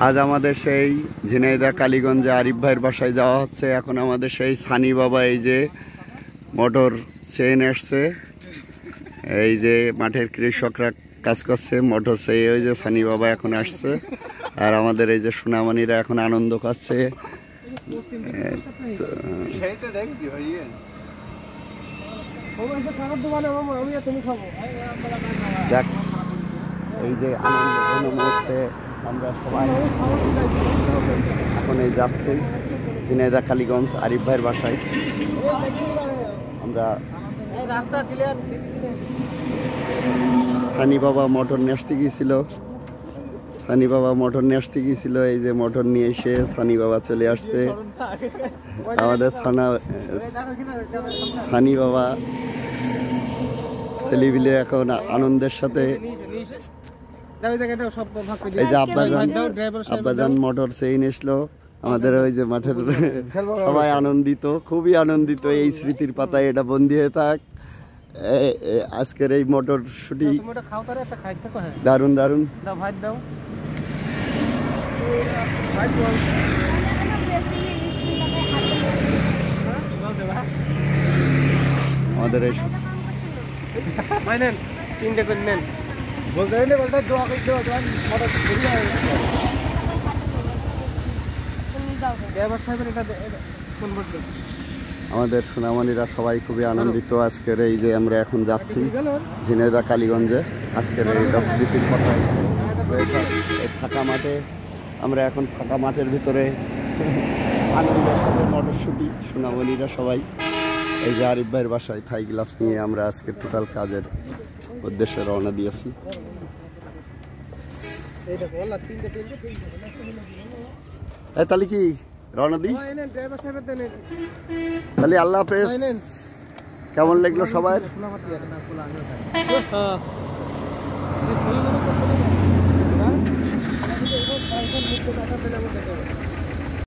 আজ আমাদের সেই ঝিনাইদহ কালীগঞ্জে আরিফ ভাইয়ের বাসায় যাওয়া হচ্ছে। এখন আমাদের সেই সানি বাবা এই যে মোটর চেইন আসছে, এই যে মাঠের কৃষকরা কাজ করছে, মোটর চেয়ে ওই যে সানি বাবা এখন আসছে। আর আমাদের এই যে সোনামণিরা এখন আনন্দ করছে। দেখ এই যে আনন্দ মুহূর্তে আমরা সবাই এখন এই যাচ্ছি ঝিনাইদহ কালীগঞ্জ আরিফ ভাইয়ের বাসায়। আমরা সানি বাবা মোটর নিয়ে আসতে গিয়েছিল, সানি বাবা মোটর নিয়ে আসতে গিয়েছিল। এই যে মোটর নিয়ে এসে সানি বাবা চলে আসছে। আমাদের সানি বাবা ছেলেপিলে এখন আনন্দের সাথে এই যে আব্বাজান মোটর চেইন এসলো আমাদের ওই যে মাঠের, সবাই আনন্দিত, খুবই আনন্দিত। এই স্মৃতির পাতায় এটা বন্দী হয়ে থাক। আজকের এই মোটর শুটি দারুণ দারুণ। আমাদের এই আমাদের সোনামণিরা সবাই খুবই আনন্দিত আজকের এই যে আমরা এখন যাচ্ছি ঝিনাইদহ কালীগঞ্জে। আজকের এই স্মৃতির কথা ফাঁকা মাঠে, আমরা এখন ফাঁকা মাঠের ভিতরে আনন্দের সাথে মটরশুটি সোনামণিরা সবাই এই যে আরিফ ভাইয়ের বাসায় থাই গ্লাস নিয়ে আমরা আজকে টোটাল কাজের উদ্দেশ্যে রওনা দিয়েছি। তাহলে কি রওনা দিই? তাহলে আল্লাহ হাফেজ। কেমন লাগলো সবার?